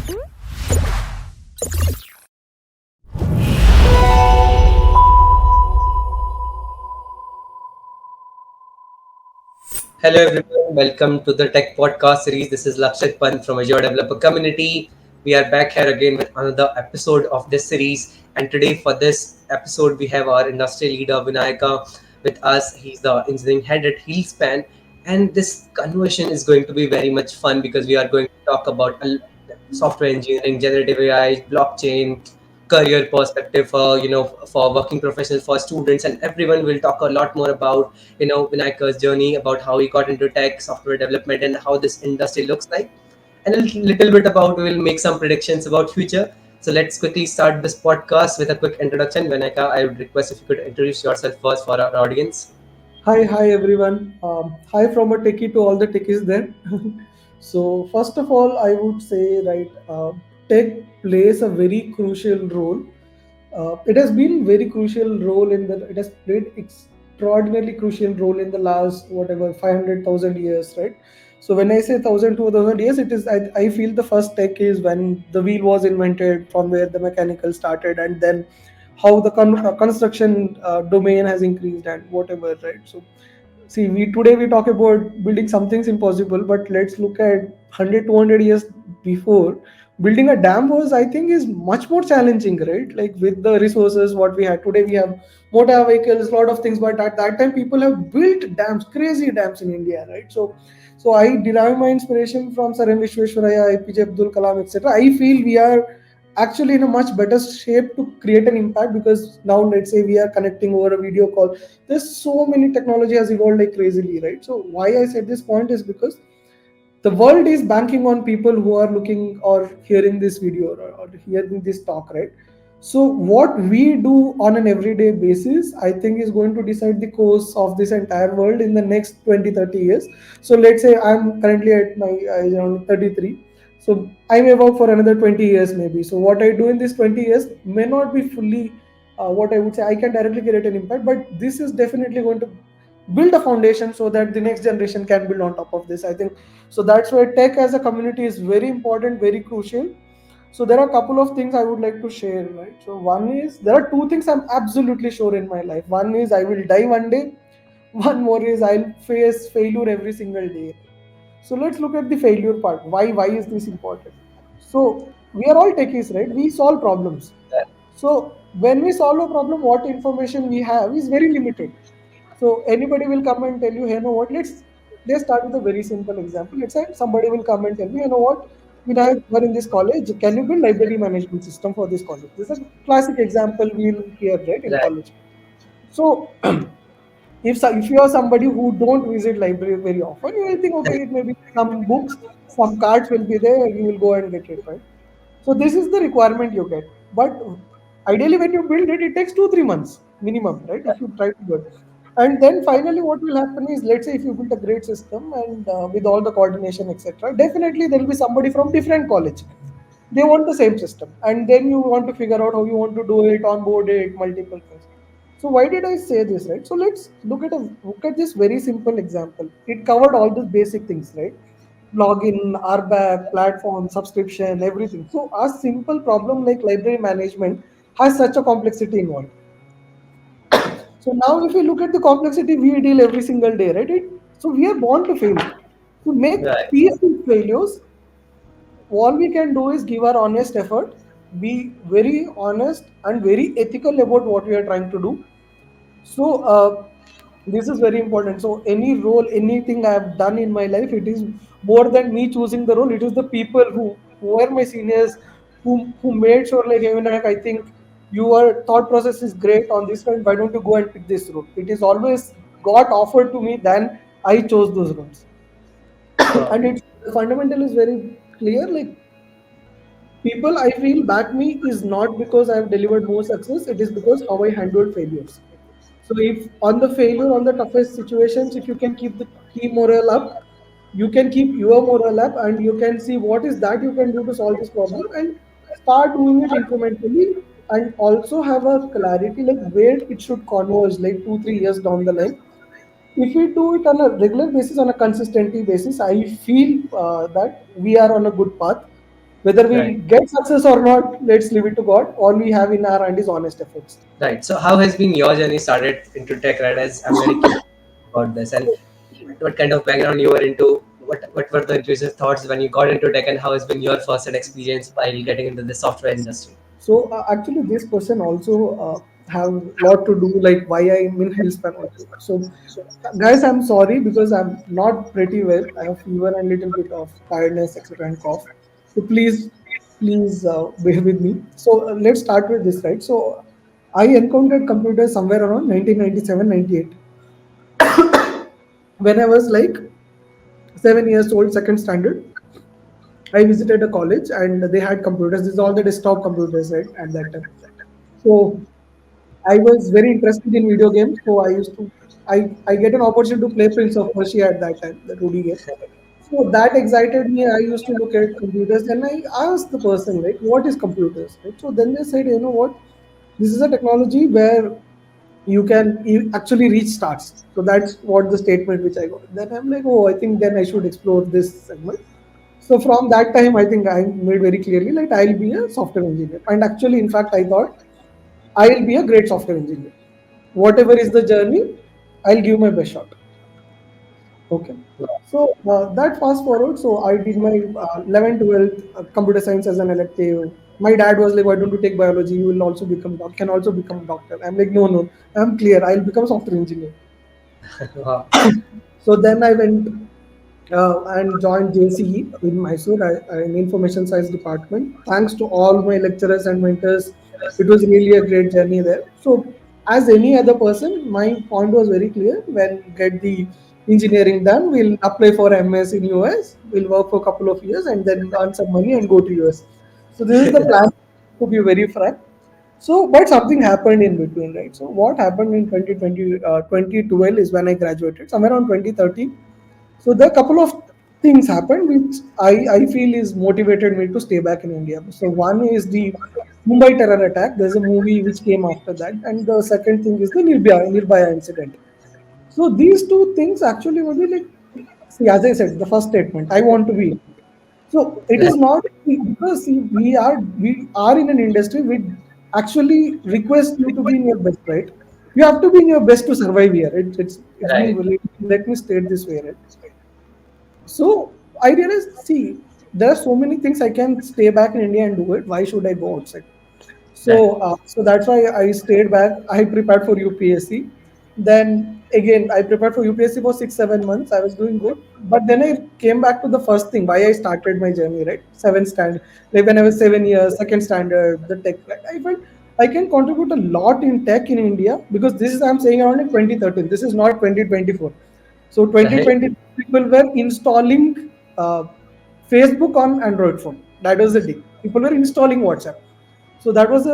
Hello everyone, welcome to the Tech Podcast series. This is Lakshit Pant from Azure Developer Community. We are back here again with another episode of this series. And today, for this episode, we have our industry leader Vinayaka with us. He's the engineering head at Heelspan. And this conversation is going to be very much fun because we are going to talk about software engineering, generative AI, blockchain, career perspective for for working professionals, for students, and everyone. Will talk a lot more about Vinayaka's journey, about how he got into tech, software development, and how this industry looks like, and a little bit about, we'll make some predictions about future. So let's quickly start this podcast with a quick introduction. Vinayaka, I would request if you could introduce yourself first for our audience. Hi everyone. Hi from a techie to all the techies there. So first of all, I would say tech plays a very crucial role. It has been very crucial role in the. It has played extraordinarily crucial role in the last whatever 500,000 years, right? So when I say 1,000 2,000 years, it is I feel the first tech is when the wheel was invented, from where the mechanical started, and then how the construction domain has increased and whatever, right? So see, we today we talk about building something's impossible, but let's look at 100 200 years before. Building a dam was, I think, is much more challenging, right? Like with the resources what we had today, we have motor vehicles, a lot of things, but at that time people have built dams, crazy dams in India, right? So I derive my inspiration from Sir M Vishweshwaraya, APJ Abdul Kalam, etc. I feel we are actually in a much better shape to create an impact, because now let's say we are connecting over a video call. There's so many technology has evolved like crazily, right? So why I said this point is because the world is banking on people who are looking or hearing this video, or hearing this talk, right? So what we do on an everyday basis, I think, is going to decide the course of this entire world in the next 20 30 years. So let's say I'm currently at my around 33. So I may work for another 20 years maybe. So what I do in these 20 years may not be fully what I would say I can directly create an impact, but this is definitely going to build a foundation so that the next generation can build on top of this, I think. So that's why tech as a community is very important, very crucial. So there are a couple of things I would like to share, right? So one is, there are two things I'm absolutely sure in my life. One is I will die one day. One more is I'll face failure every single day. So let's look at the failure part. Why is this important? So we are all techies, right? We solve problems. So when we solve a problem, what information we have is very limited. So anybody will come and tell you, hey, know what? Let's start with a very simple example. Let's say somebody will come and tell me, you know what? We're in this college. Can you build library management system for this college? This is a classic example we'll hear, right, in Right. college. So if you are somebody who don't visit library very often, you will think, okay, it may be some books, some cards will be there, you will go and get it, right? So this is the requirement you get. But ideally, when you build it, it takes 2 3 months minimum, right? If you try to do it. And then finally, what will happen is, let's say if you build a great system and with all the coordination, etc., definitely there will be somebody from different college. They want the same system, and then you want to figure out how you want to do it, onboard it, multiple things. So why did I say this, right? So let's look at this very simple example. It covered all the basic things, right? Login, RBAC, platform, subscription, everything. So a simple problem like library management has such a complexity involved. So now if you look at the complexity we deal every single day, right? So we are born to fail. To make Right. peace with failures, all we can do is give our honest effort, be very honest and very ethical about what we are trying to do. So this is very important. So any role, anything I have done in my life, it is more than me choosing the role. It is the people who were my seniors, who made sure, like, even like, I think your thought process is great on this front. Why don't you go and pick this role? It is always got offered to me, then I chose those roles. Wow. And it's the fundamental is very clear. Like, people I feel back me is not because I've delivered more success, it is because how I handled failures. So if on the failure, on the toughest situations, if you can keep the team morale up, you can keep your morale up, and you can see what is that you can do to solve this problem, and start doing it incrementally, and also have a clarity like where it should converge like 2 3 years down the line. If we do it on a regular basis, on a consistency basis, I feel that we are on a good path. Whether Right. we get success or not, let's leave it to God. All we have in our hand is honest efforts. Right. So how has been your journey started into tech, right? As I'm very curious about this, and what kind of background you were into? What were the intrusive thoughts when you got into tech, and how has been your first experience while getting into the software industry? So actually, this question also have lot to do like why I'm in Hillspan also. So guys, I'm sorry because I'm not pretty well. I have fever and little bit of tiredness, etc., and cough. So please bear with me. So let's start with this, right? So I encountered computers somewhere around 1997, 98 when I was like 7 years old, second standard. I visited a college and they had computers. These are all the desktop computers, right? At that time. So I was very interested in video games, so I used to I get an opportunity to play Prince of Persia at that time, the 2D game. So that excited me. I used to look at computers and I asked the person, right, what is computers? Right? So then they said, you know what, this is a technology where you actually reach stars. So that's what the statement which I got. Then I'm like, oh, I think then I should explore this segment. So from that time, I think I made very clearly like I'll be a software engineer. And actually, in fact, I thought I'll be a great software engineer. Whatever is the journey, I'll give my best shot. Okay. So that fast forward. So I did my 11th, 12th computer science as an elective. My dad was like, "Why don't you take biology? You will also become can also become a doctor." I'm like, "No, no, I'm clear. I'll become a software engineer." Wow. So then I went and joined JCE in Mysore in information science department. Thanks to all my lecturers and mentors, it was really a great journey there. So as any other person, my point was very clear. When we get the engineering done, we'll apply for MS in US. We'll work for a couple of years and then earn some money and go to US. So this is the plan. To be very frank. So, but something happened in between, right? So, what happened in 2020, 2012 is when I graduated, somewhere around 2013. So, there are a couple of things happened which I feel is motivated me to stay back in India. So, one is the Mumbai terror attack. There's a movie which came after that. And the second thing is the Nirbhaya incident. So, these two things actually would be like, see, as I said, the first statement, I want to be. So it Right. is not because see, we are in an industry which actually requests you to be in your best, right? You have to be in your best to survive here. It's been Right. really, let me state this way, right? So I realized, see, there are so many things I can stay back in India and do it. Why should I go outside? Right. So that's why I stayed back. I prepared for UPSC. Then again, I prepared for UPSC for 6 7 months. I was doing good, but then I came back to the first thing why I started my journey. Right, seventh standard. Like when I was 7 years, second standard, the tech. Right? I felt I can contribute a lot in tech in India because this is I'm saying around in 2013. This is not 2024. So Right. 2020 people were installing Facebook on Android phone. That was the day. People were installing WhatsApp. So that was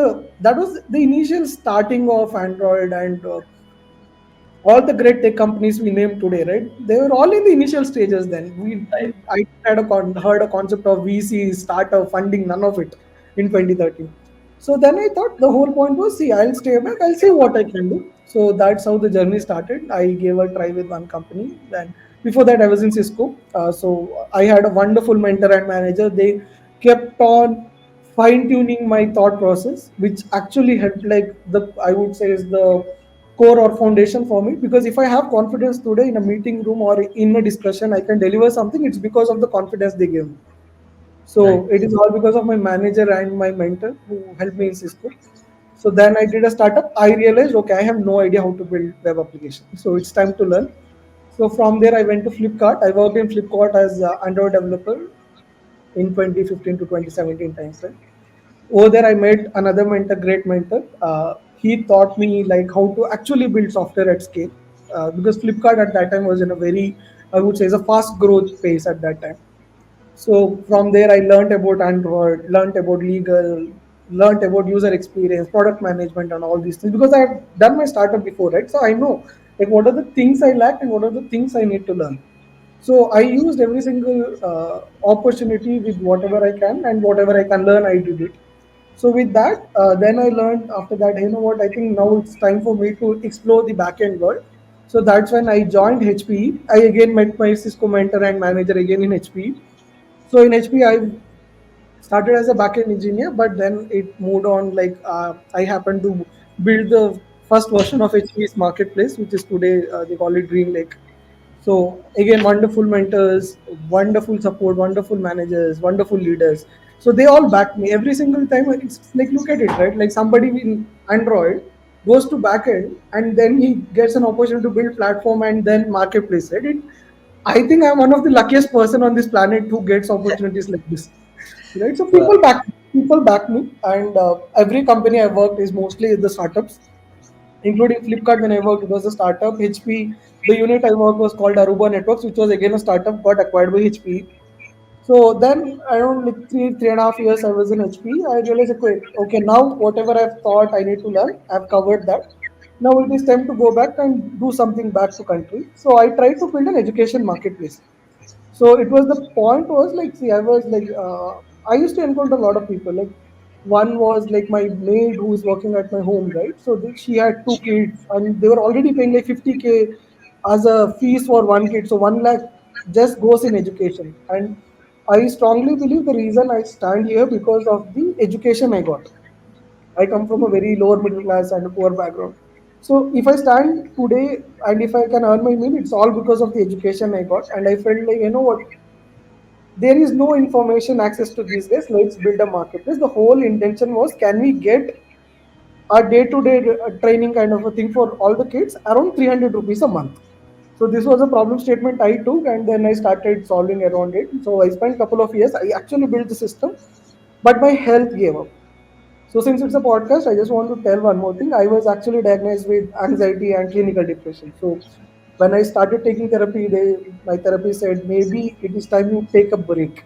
the initial starting of Android and all the great tech companies we name today, right? They were all in the initial stages then. I had heard a concept of VC, startup, funding, none of it in 2013. So then I thought the whole point was, see, I'll stay back, I'll see what I can do. So that's how the journey started. I gave a try with one company. Then before that, I was in Cisco. So I had a wonderful mentor and manager. They kept on fine tuning my thought process, which actually helped, like I would say, is the core or foundation for me because if I have confidence today in a meeting room or in a discussion I can deliver something, it's because of the confidence they gave me. Right. So it is all because of my manager and my mentor who helped me in Cisco. So then I did a startup. I realized, okay, I have no idea how to build web application, so it's time to learn. So from there I went to Flipkart. I worked in Flipkart as an Android developer in 2015 to 2017 timeframe. Over there, I met another mentor, great mentor. He taught me like how to actually build software at scale. Because Flipkart at that time was in a very, I would say, is a fast growth pace at that time. So from there, I learned about Android, learned about legal, learned about user experience, product management, and all these things because I've done my startup before, right? So I know like what are the things I lack and what are the things I need to learn. So I used every single opportunity with whatever I can and whatever I can learn, I did it. So with that, then I learned after that, you know what, I think now it's time for me to explore the backend world. So that's when I joined HPE. I again met my Cisco mentor and manager again in HPE. So in HPE, I started as a backend engineer, but then it moved on. Like I happened to build the first version of HP's marketplace, which is today they call it Green Lake. So again, wonderful mentors, wonderful support, wonderful managers, wonderful leaders. So they all back me every single time. It's like, look at it, right? Like somebody in Android goes to backend and then he gets an opportunity to build platform and then marketplace, right? I think I'm one of the luckiest person on this planet who gets opportunities like this, right? So Wow. people back me, and every company I worked is mostly the startups, including Flipkart. When I worked, it was a startup. HP, the unit I worked was called Aruba Networks, which was again a startup, got acquired by HP. So then around like 3.5 years I was in HP. I realized, okay, now whatever I've thought I need to learn, I've covered that. Now it is time to go back and do something back to country. So I tried to build an education marketplace. So it was, the point was like, see, I was like I used to encounter a lot of people. Like one was like my maid who is working at my home, right? So she had two kids and they were already paying like 50K as a fees for one kid. So 1 lakh just goes in education. And I strongly believe the reason I stand here because of the education I got. I come from a very lower middle class and a poor background. So if I stand today and if I can earn my meal, it's all because of the education I got. And I felt like, you know what, there is no information access to these guys. Let's build a marketplace. The whole intention was, can we get a day-to-day training kind of a thing for all the kids around 300 rupees a month. So this was a problem statement I took, and then I started solving around it. So I spent a couple of years. I actually built the system, but my health gave up. So since it's a podcast, I just want to tell one more thing. I was actually diagnosed with anxiety and clinical depression. So when I started taking therapy, my therapist said maybe it is time you take a break.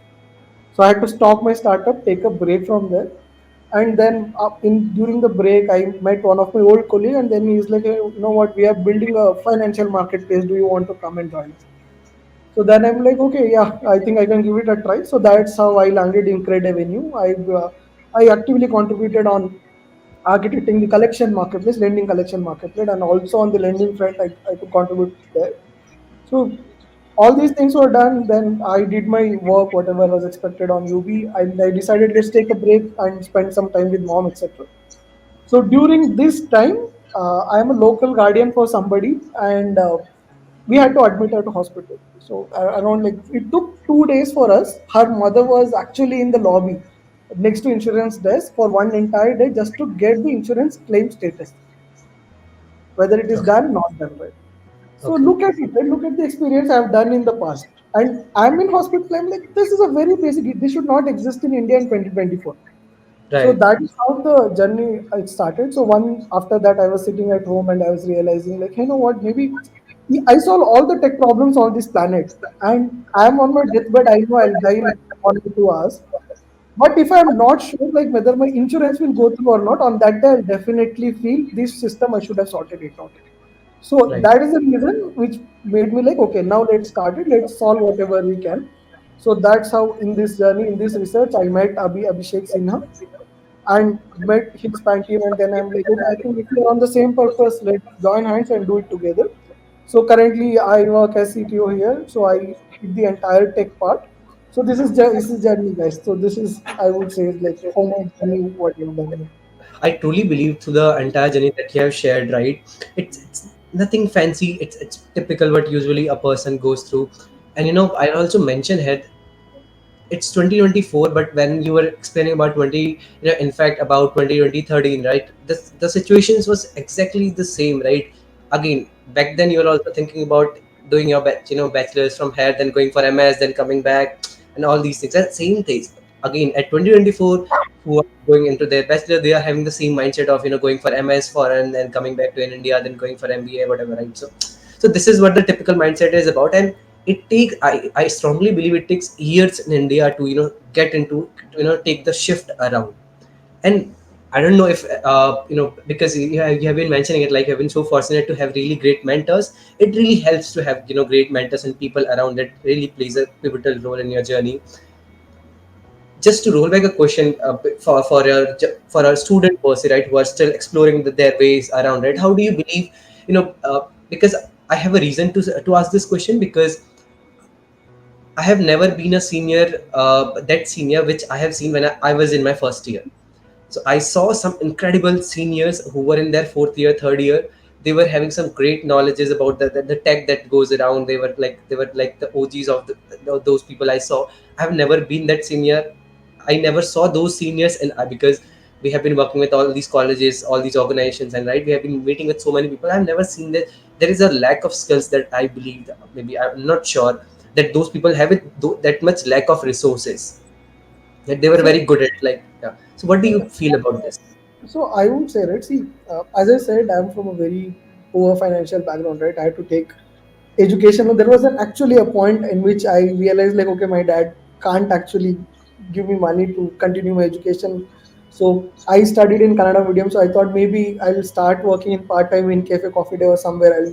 So I had to stop my startup, take a break from there, and then in during the break, I met one of my old colleague, and then he's like, hey, you know what? We are building a financial marketplace. Do you want to come and join us? So then I'm like, okay, yeah, I think I can give it a try. So that's how I landed in Cred Avenue. I actively contributed on architecting the collection marketplace, lending collection marketplace, and also on the lending front, I could contribute there. So all these things were done. Then I did my work, whatever was expected on UB. I decided let's take a break and spend some time with mom, etc. So during this time, I am a local guardian for somebody, and we had to admit her to hospital. So around like it took 2 days for us. Her mother was actually in the lobby next to insurance desk for one entire day just to get the insurance claim status, whether it is Okay. done, not done, right? So Okay. look at it, right? Look at the experience I've done in the past. And I'm in hospital, I'm like, this is a very basic, this should not exist in India in 2024. So Right. that is how the journey it started. So one after that, I was sitting at home and I was realizing, like, you know what, maybe I solve all the tech problems on this planet, and I'm on my deathbed. I know I'll die in 1 or 2 hours. But if I'm not sure, like whether my insurance will go through or not, on that day I'll definitely feel this system I should have sorted it out. So Right. that is the reason which made me like, okay, now let's start it. Let's solve whatever we can. So that's how in this journey, in this research, I met Abhishek Sinha and met his span team. And then I'm like, okay, I think if we're on the same purpose, let's join hands and do it together. So currently I work as CTO here. So I lead the entire tech part. So this is journey, guys. So this is, I would say, like how my journey, what you've done. I truly believe through the entire journey that you have shared, right? It's nothing fancy. It's typical what usually a person goes through. And I also mentioned here it's 2024, but when you were explaining about 20, in fact about 2013, right, the situations was exactly the same, right? Again, back then you were also thinking about doing your bachelor's from here, then going for MS, then coming back, and all these things, and same things again at 2024. Who are going into their bachelor, they are having the same mindset of going for MS for and then coming back to in India, then going for MBA, whatever, right? So this is what the typical mindset is about. And I strongly believe it takes years in India to get into take the shift around. And I don't know if because you have been mentioning it, like, you have been so fortunate to have really great mentors. It really helps to have great mentors and people around that really plays a pivotal role in your journey. Just to roll back a question, for our student person, right, who are still exploring their ways around it, how do you believe, because I have a reason to ask this question, because I have never been a senior, that senior which I have seen when I was in my first year. So I saw some incredible seniors who were in their fourth year, third year. They were having some great knowledges about the tech that goes around. They were like the OGs of those people I saw. I have never been that senior. I never saw those seniors, and because we have been working with all these colleges, all these organizations, and right, we have been meeting with so many people. I've never seen that there is a lack of skills that I believe. Maybe I'm not sure that those people have that much lack of resources that they were So very good at. Like, yeah. So, what do you feel about this? So I would say, right, see, as I said, I'm from a very poor financial background, right? I had to take education. There was actually a point in which I realized, like, okay, my dad can't actually give me money to continue my education. So I studied in Kannada medium. So I thought maybe I'll start working in part time in cafe, coffee day, or somewhere.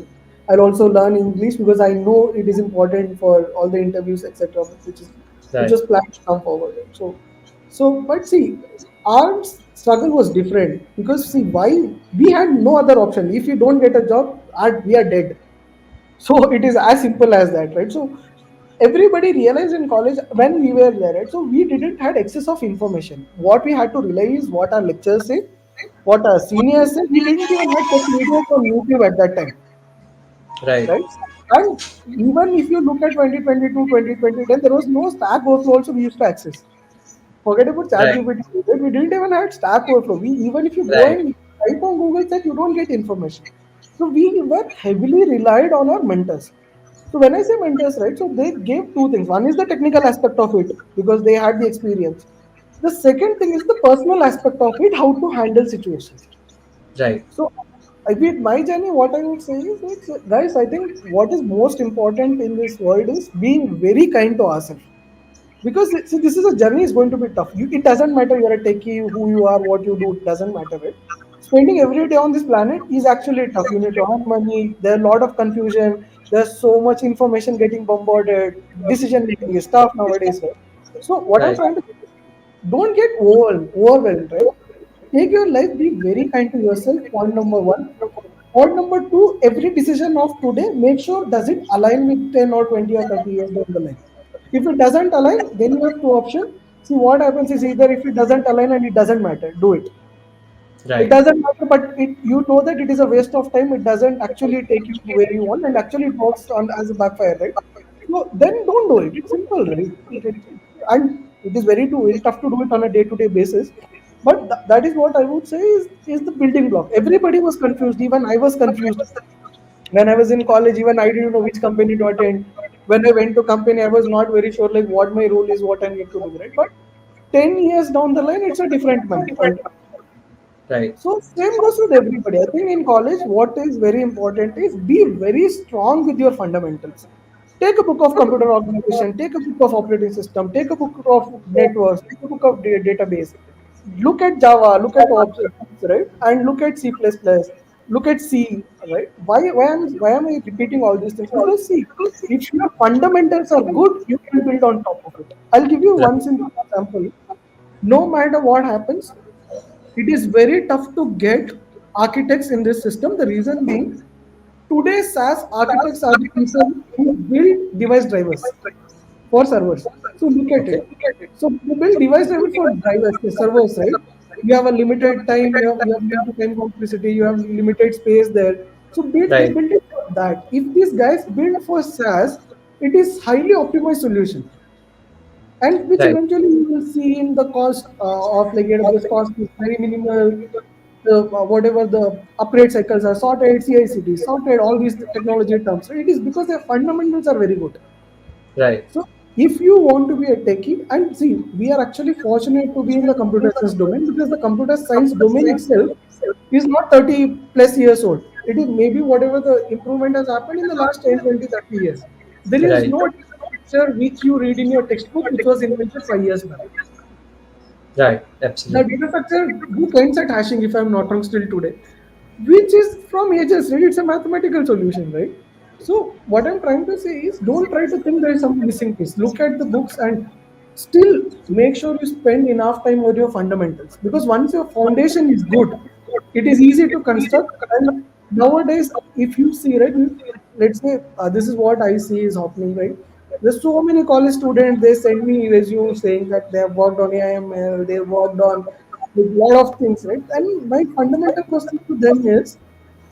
I'll also learn English because I know it is important for all the interviews, etc., which Right, was planned to come forward. Right? But see, our struggle was different because see, why we had no other option. If you don't get a job, we are dead. So it is as simple as that, right? So everybody realized in college when we were there, right? So we didn't had excess of information. What we had to rely is what our lecturers say, what our seniors say. We didn't even have tech videos on YouTube at that time, right, right? And even if you look at 2022, 2020, there was no Stack Overflow also we used to access. Forget about right, ChatGPT. We didn't even have Stack Overflow. Even if you go right, and type on Google search, you don't get information. So we were heavily relied on our mentors. So when I say mentors, right, so they gave two things. One is the technical aspect of it because they had the experience. The second thing is the personal aspect of it, how to handle situations. right, So with my journey, what I would say is, guys, I think what is most important in this world is being very kind to ourselves because see, this is a journey is going to be tough. It doesn't matter you're a techie, who you are, what you do, it doesn't matter, right? Spending every day on this planet is actually tough. You need to earn money. There's a lot of confusion. There's so much information getting bombarded. Decision making is tough nowadays, right? So what I'm right, trying to say is, don't get overwhelmed, right? Take your life, be very kind to yourself. Point number one. Point number two, every decision of today, make sure does it align with 10 or 20 or 30 years down the line. If it doesn't align, then you have two options. See what happens is either if it doesn't align and it doesn't matter, do it. It right, doesn't matter, but you know that it is a waste of time. It doesn't actually take you to where you want, and actually it works on as a backfire, right? So then don't do it. It's simple, right? And it is very tough to do it on a day-to-day basis. But that is what I would say is the building block. Everybody was confused. Even I was confused when I was in college. Even I didn't know which company to attend. When I went to company, I was not very sure like what my role is, what I need to do, right? But 10 years down the line, it's a different man. right, So same goes with everybody. I think in college, what is very important is be very strong with your fundamentals. Take a book of computer organization, take a book of operating system, take a book of networks, take a book of database. Look at Java, look at objects, right? And look at C++, look at C, right? Why am I repeating all these things? Because see, if your fundamentals are good, you can build on top of it. I'll give you right, one simple example. No matter what happens, it is very tough to get architects in this system. The reason being, today's SaaS architects are the people who build device drivers for servers. So look at okay, it. So you build device driver for drivers, the servers, right? You have a limited time, you have limited time complexity, you have limited space there. So they right, build it for that. If these guys build for SaaS, it is highly optimized solution, and which right, eventually you will see in the cost of like AWS cost is very minimal. Whatever the upgrade cycles are sorted, CI/CD sorted, all these technology terms. Right? It is because their fundamentals are very good. right, So if you want to be a techie, and see, we are actually fortunate to be in the computer science domain because the computer science domain itself is not 30 plus years old. It is maybe whatever the improvement has happened in the last 10, 20, 30 years. There is right, no picture which you read in your textbook which was invented 5 years back. right, The absolutely, data structure who kinds at hashing, if I'm not wrong, still today, which is from ages, right? It's a mathematical solution, right? So what I'm trying to say is don't try to think there is some missing piece. Look at the books and still make sure you spend enough time on your fundamentals. Because once your foundation is good, it is easy to construct. And nowadays, if you see, right, let's say this is what I see is happening, right? There's so many college students, they send me resumes saying that they have worked on AIML, they worked on a lot of things, right? And my fundamental question to them is,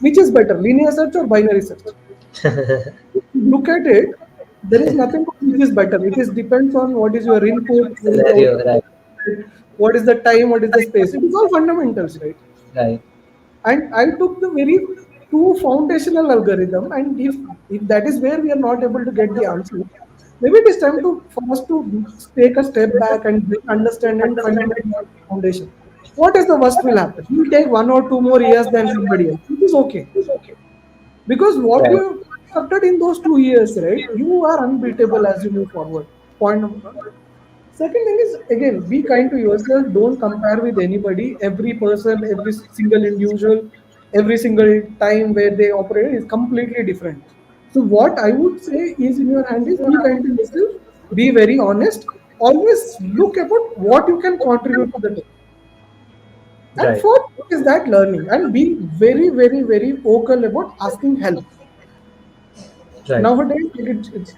which is better, linear search or binary search? Look at it, there is nothing which is better. It is depends on what is your input, what is the Scenario, right, output, what is the time, what is the space. It is all fundamentals, right? right, And I took the very two foundational algorithm, and if that is where we are not able to get the answer, maybe it is time to for us to take a step back and understand and fundamental foundation. What is the worst will happen? We'll take 1 or 2 more years than somebody else. It is okay. Because what you right, have constructed in those 2 years, right? You are unbeatable as you move forward. Point number one. Second thing is, again, be kind to yourself. Don't compare with anybody. Every person, every single individual, every single time where they operate is completely different. So what I would say is in your hand is be kind to yourself. Be very honest. Always look about what you can contribute to the team. And right, fourth is that learning and be very, very, very vocal about asking help. right, Nowadays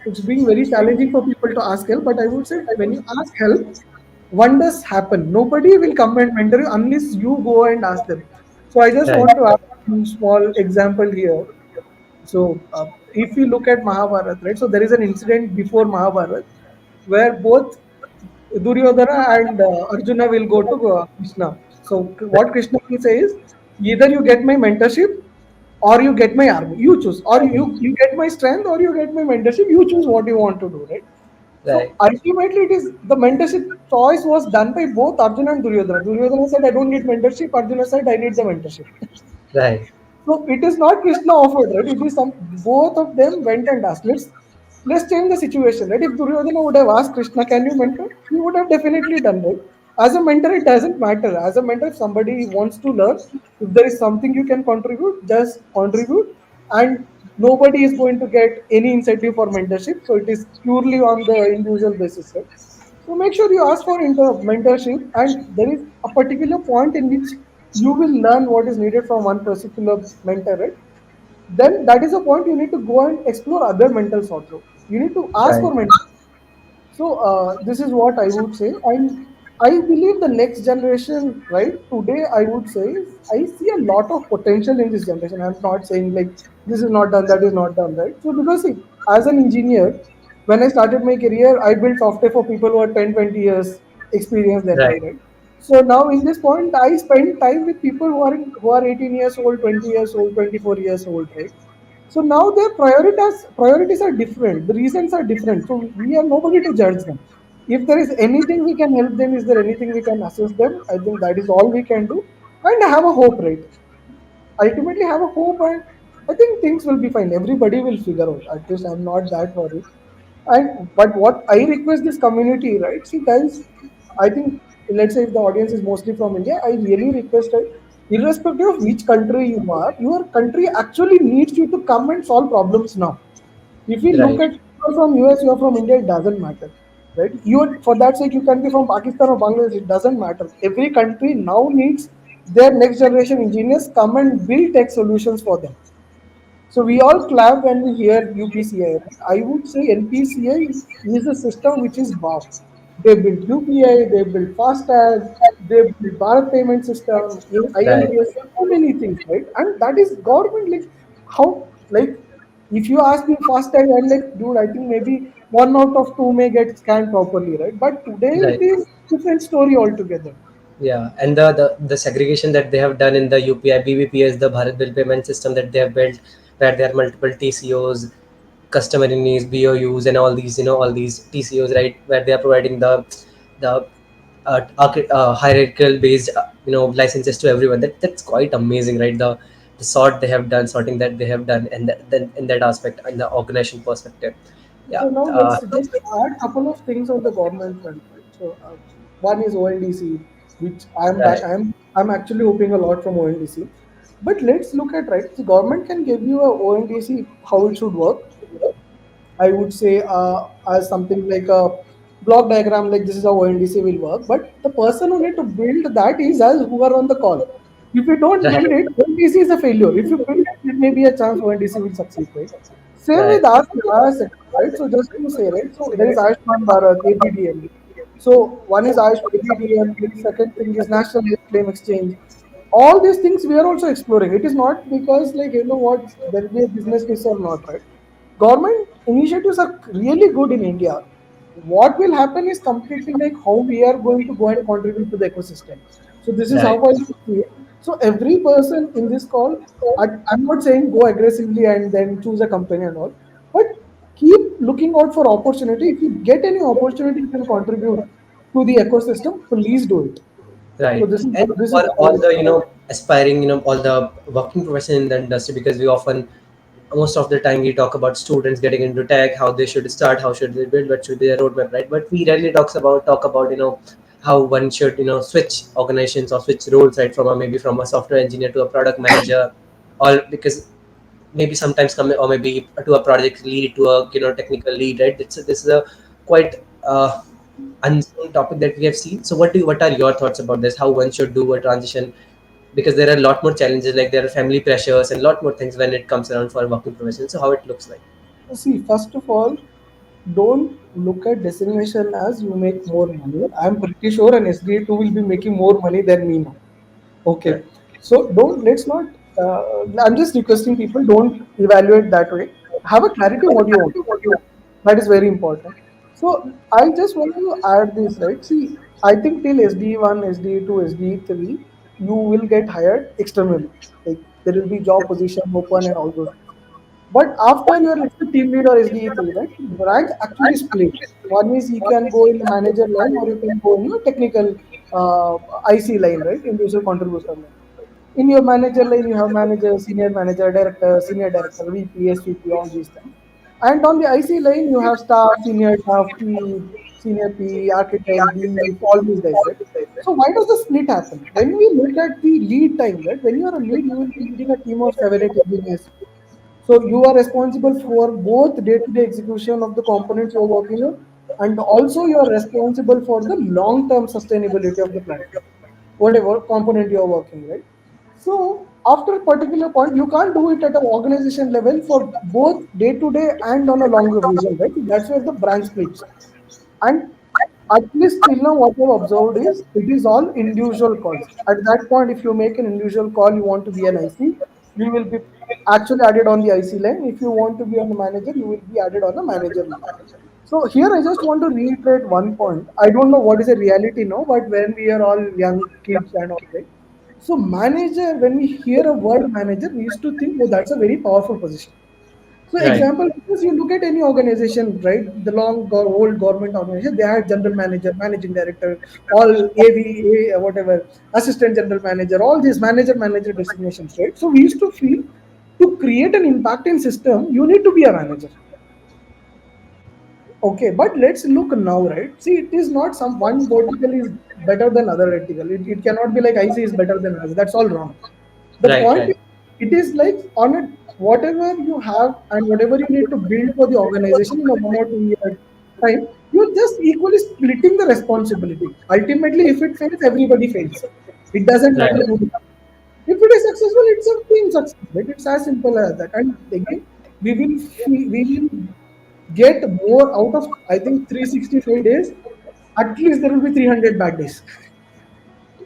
it's being very challenging for people to ask help, but I would say when you ask help, wonders happen. Nobody will come and mentor you unless you go and ask them. So I just right, want to add a small example here. So if you look at Mahabharata, right, so there is an incident before Mahabharata where both Duryodhana and Arjuna will go to Krishna. So what Krishna will say is, either you get my mentorship or you get my army. You choose, or you get my strength or you get my mentorship. You choose what you want to do, right? right, So ultimately, it is the mentorship choice was done by both Arjuna and Duryodhana. Duryodhana said, "I don't need mentorship." Arjuna said, "I need the mentorship." right, So it is not Krishna offered, right? It is some both of them went and asked. Let's change the situation, right? If Duryodhana would have asked Krishna, "Can you mentor?" He would have definitely done, right? As a mentor, it doesn't matter. As a mentor, if somebody wants to learn, if there is something you can contribute, just contribute, and nobody is going to get any incentive for mentorship. So it is purely on the individual basis, right? So make sure you ask for mentorship, and there is a particular point in which you will learn what is needed from one particular mentor, right? Then that is a point you need to go and explore other mentors also. You need to ask right, for mentors. So this is what I would say, and I believe the next generation, right? Today, I would say I see a lot of potential in this generation. I'm not saying like this is not done, that is not done, right? So because see, as an engineer, when I started my career, I built software for people who are 10, 20 years experience that right, I, right? So now in this point, I spend time with people who are 18 years old, 20 years old, 24 years old, right? So now their priorities are different. The reasons are different. So we are nobody to judge them. If there is anything we can help them, is there anything we can assist them? I think that is all we can do. And have a hope, right? Ultimately have a hope, and I think things will be fine. Everybody will figure out. At least I'm not that worried. And but what I request this community, right? See, guys, I think let's say if the audience is mostly from India, I really request that irrespective of which country you are, your country actually needs you to come and solve problems now. If we look right, at you're from US, you're from India, it doesn't matter. Right? You for that sake you can be from Pakistan or Bangladesh, it doesn't matter. Every country now needs their next generation engineers come and build tech solutions for them. So we all clap when we hear UPCI. Right? I would say NPCI is a system which is wow. They built UPI, they built FASTag, they built Bharat payment system, right, IMPS, so many things, right? And that is government like how like if you ask me FASTag, I'm like, dude, I think maybe 1 out of 2 may get scanned properly, right? But today right. it is different story altogether. Yeah, and the segregation that they have done in the UPI BBPS, the Bharat Bill Payment System that they have built, where there are multiple TCOs, customer needs, BOUs, and all these, all these TCOs, right, where they are providing the hierarchical based, licenses to everyone. That's quite amazing, right? The sorting that they have done, and then in that aspect, in the organization perspective, yeah. So now let's just add a couple of things on the government front, right? So one is ONDC, which Right, I'm actually hoping a lot from ONDC. But let's look at right. The government can give you a ONDC how it should work. I would say as something like a block diagram, like this is how ONDC will work. But the person who need to build that is us who are on the call. If you don't build right, it, ONDC is a failure. If you build it, there may be a chance ONDC will succeed, right? Same Right. with our sector, right? So just to say, right? So there is Ayushman Bharat, ABDM. So one is ABDM, the second thing is National Health Claim Exchange. All these things we are also exploring. It is not because like you know what there will be a business case or not, right? Government initiatives are really good in India. What will happen is completely like how we are going to go and contribute to the ecosystem. So this is how Right. I see it. So every person in this call, I'm not saying go aggressively and then choose a company and all, but keep looking out for opportunity. If you get any opportunity, you can contribute to the ecosystem. Please do it. So Right. this is And this is for how all the, aspiring, all the working profession in the industry, because we often, most of the time, we talk about students getting into tech, how they should start, how should they build, what should be their roadmap, right? But we rarely talk about, how one should, switch organizations or switch roles, right? From a, maybe from a software engineer to a product manager, or because maybe sometimes come, or maybe to a project lead, to a, technical lead, right? This is a quite unseen topic that we have seen. So what are your thoughts about this, how one should do a transition? Because there are a lot more challenges, like there are family pressures and a lot more things when it comes around for working profession. So how it looks like? see. First of all, don't look at destination as you make more money. I'm pretty sure an SDA2 will be making more money than me now. Okay. Right. So don't let's not I'm just requesting people don't evaluate that way. Have a clarity what you want. That is very important. So I just want to add this, right? See, I think till SD1, SD2, SD3, you will get hired externally. Like there will be job position open and all those things. But after your let's say team lead or SDE3, right? Rank actually split. One is you can go in the manager line or you can go in your technical IC line, right? Individual contributor line. In your manager line, you have manager, senior director, VP, SVP, all these things. And on the IC line, you have staff, senior staff, P, senior P, architect, B, all these guys, right? So why does the split happen? When we look at the lead time, right? When you are a lead, you will be leading a team of 7, 8 engineers. So you are responsible for both day-to-day execution of the components you're working on, and also you are responsible for the long-term sustainability of the platform, whatever component you're working, right? So after a particular point, you can't do it at an organization level for both day-to-day and on a longer vision, right? That's where the branch splits. And at least till now, what I've observed is it is all individual calls. At that point, if you make an individual call, you want to be an IC, you will be actually added on the IC line. If you want to be on the manager, you will be added on the manager line. So here I just want to reiterate one point. I don't know what is a reality now, but when we are all young kids and all that. So manager, when we hear a word manager, we used to think, oh, that's a very powerful position. So Right. example, because you look at any organization, right? The old government organization, they had general manager, managing director, all AV, whatever, assistant general manager, all these manager designations, right? So we used to feel to create an impact in system, you need to be a manager. Okay, but let's look now, right? See, it is not some one vertical is better than other vertical. It cannot be like IC is better than us. That's all wrong. The Right. point Right. is, it is like on a whatever you have and whatever you need to build for the organization in a 1 or 2 year time, you're just equally splitting the responsibility. Ultimately, if it fails, everybody fails. It doesn't Right. matter who. If it is successful, it's a team success. Right? It's as simple as that. And again, we will get more out of I think 365 days. At least there will be 300 bad days.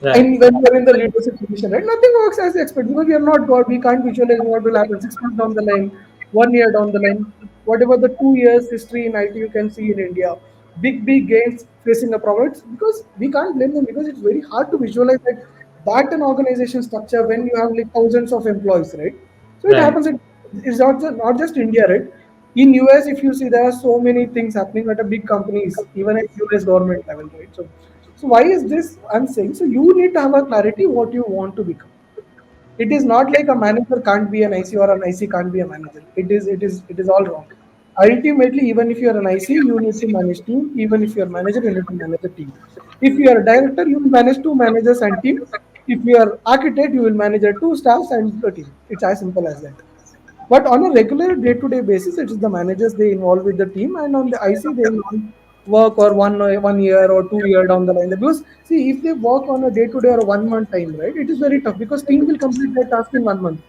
Right. And when we are in the leadership position, right, nothing works as expected because we are not God. We can't visualize what will happen 6 months down the line, 1 year down the line, whatever the 2 years history in IT you can see in India. Big gains facing a problem. It's because we can't blame them because it's very hard to visualize that an organization structure when you have like thousands of employees, right? So it Right. happens. It's not just India, right? In US, if you see, there are so many things happening at a big companies, even at US government level, right? So why is this? I'm saying so you need to have a clarity what you want to become. It is not like a manager can't be an IC or an IC can't be a manager. It is all wrong. Ultimately, even if you are an IC, you need to manage team. Even if you are a manager, you need to manage a team. If you are a director, you will manage two managers and team. If you are architect, you will manage a two staffs and a team. It's as simple as that. But on a regular day-to-day basis, it is the managers they involve with the team, and on the IC they will work or 1 year or 2 year down the line. Because see, if they work on a day-to-day or a 1 month time, right, it is very tough because team will complete their task in 1 month.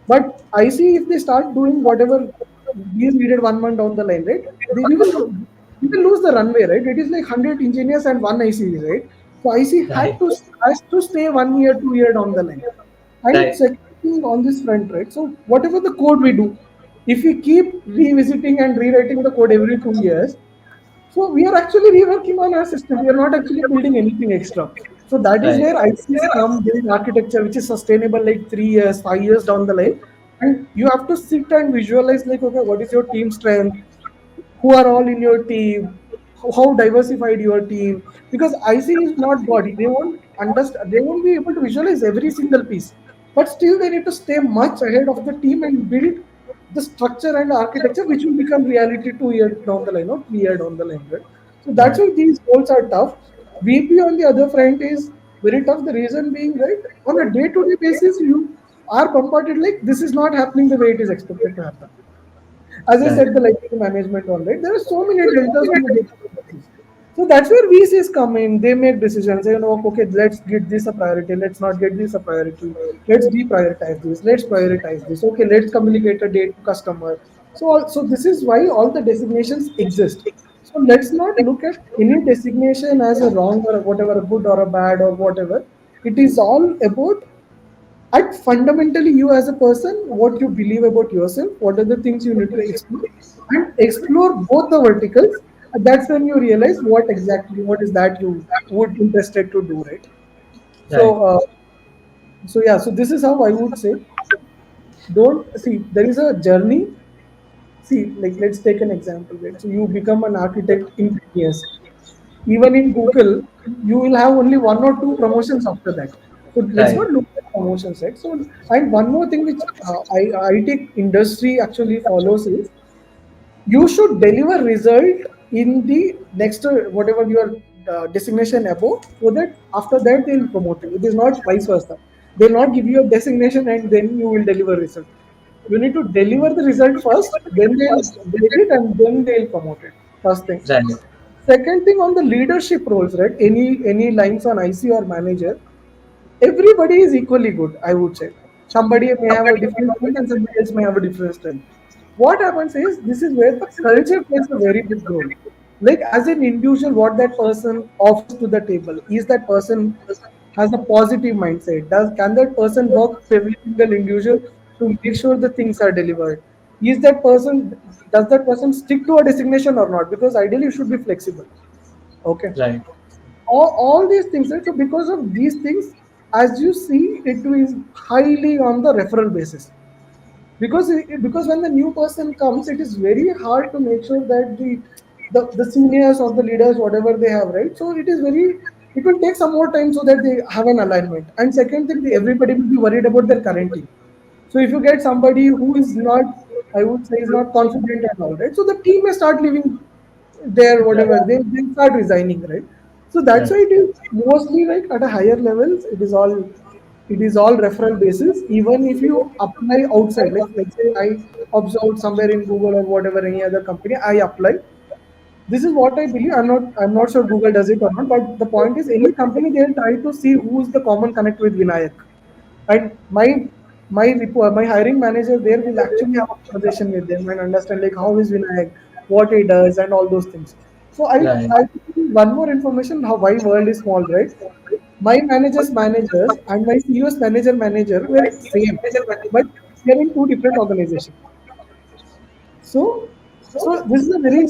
But I see if they start doing whatever these needed 1 month down the line, right? We will lose the runway, right? It is like 100 engineers and one IC, right? So IC Right. has to stay 1 year, 2 year down the line. And Right. second thing on this front, right? So whatever the code we do, if we keep revisiting and rewriting the code every 2 years, so we are actually reworking on our system. We are not actually building anything extra. So that is Right. where ICs come build architecture, which is sustainable like 3 years, 5 years down the line. And you have to sit and visualize like, okay, what is your team strength? Who are all in your team, how diversified your team, because IC is not body, they won't understand, they won't be able to visualize every single piece, but still they need to stay much ahead of the team and build the structure and architecture which will become reality 2 years down the line or 3 years down the line, right? So that's Right. why these goals are tough. VP on the other front is very tough, the reason being, right, on a day-to-day basis you are bombarded like this is not happening the way it is expected to happen. As I Right. said, the library management one, right? There are so many deltas on the data basis. So that's where VCs come in. They make decisions. They know, okay, let's get this a priority. Let's not get this a priority. Let's deprioritize this. Let's prioritize this. Okay, let's communicate a date to customer. So this is why all the designations exist. So let's not look at any designation as a wrong or whatever, a good or a bad or whatever. It is all about at fundamentally you as a person, what you believe about yourself, what are the things you need to explore, and explore both the verticals. And that's when you realize what is that you would interested to do, right? so Right. uh, so yeah, so this is how I would say, don't see there is a journey. See, like let's take an example, right? So you become an architect in 10 years. Even in Google, you will have only one or two promotions after that. So let's Right. not look at promotions, right? So, and one more thing which IT industry actually follows is you should deliver result in the next whatever your designation above, so that after that they will promote you. It is not vice versa. They'll not give you a designation and then you will deliver result. You need to deliver the result first, then they'll grade it and then they'll promote it. First thing. Right. Second thing on the leadership roles, right? Any lines on IC or manager, everybody is equally good, I would say. Somebody may have a different strength and somebody else may have a different strength. What happens is this is where the culture plays a very big role. Like as an individual, what that person offers to the table, is that person has a positive mindset? Can that person work with every single individual to make sure the things are delivered? Is that person Does that person stick to a designation or not? Because ideally you should be flexible. Okay, Right. all these things, right? So because of these things, as you see, it is highly on the referral basis. Because when the new person comes, it is very hard to make sure that the seniors or the leaders, whatever they have, right? So it will take some more time so that they have an alignment. And second thing, everybody will be worried about their current team. So if you get somebody who is not, I would say, is not confident at all, right? So the team may start leaving there, Right. whatever they start resigning, right? So that's Right. why it is mostly like at a higher levels. It is all referral basis. Even if you apply outside, like let's say I observed somewhere in Google or whatever any other company, I apply. This is what I believe. I'm not sure Google does it or not, but the point is any company they'll try to see who is the common connect with Vinayak. And my hiring manager there will actually have a conversation with them and understand like how is Vinayak, what he does, and all those things. So Right. I give you one more information how why world is small, right? My manager's managers and my CEO's manager were same, but they're in two different organizations. So, so this is a very,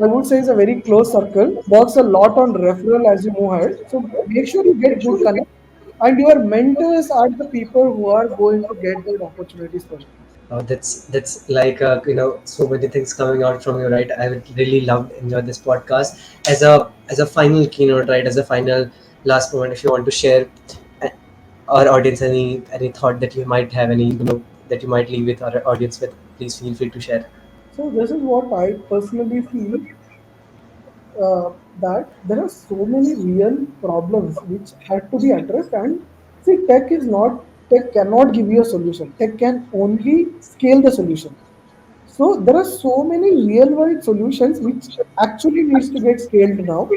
I would say, is a very close circle. Works a lot on referral as you move ahead. So make sure you get good connect, and your mentors are the people who are going to get those opportunities for you. That's like so many things coming out from you, right? I would really love enjoy this podcast as a final keynote, right? As a final last moment, if you want to share uh, our audience any thought that you might have, any that you might leave with our audience with, please feel free to share. So this is what I personally feel, that there are so many real problems which had to be addressed. And see, tech cannot give you a solution. Tech can only scale the solution. So there are so many real world solutions which actually needs to get scaled now,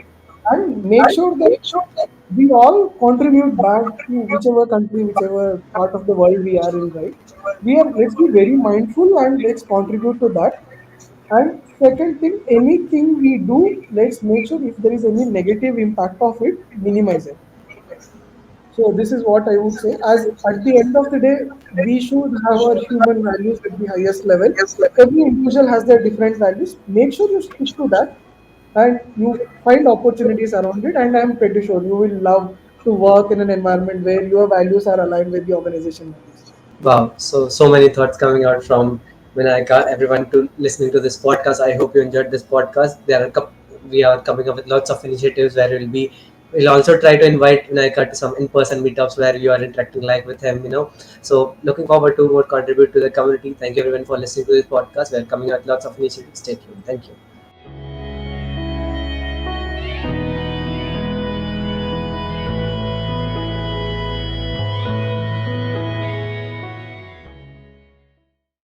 and make sure that we all contribute back to whichever country, whichever part of the world we are in, right? Let's be very mindful and let's contribute to that. And second thing, anything we do, let's make sure if there is any negative impact of it, minimize it. So this is what I would say. As at the end of the day, we should have our human values at the highest level. Every individual has their different values. Make sure you stick to that, and you find opportunities around it. And I'm pretty sure you will love to work in an environment where your values are aligned with the organization values. Wow, so many thoughts coming out from Vinayaka. Everyone to listening to this podcast. I hope you enjoyed this podcast. We are coming up with lots of initiatives where we'll also try to invite Vinayaka to some in-person meetups where you are interacting live with him. So looking forward to more contribute to the community. Thank you everyone for listening to this podcast. We're coming out with lots of initiatives. Stay tuned. Thank you.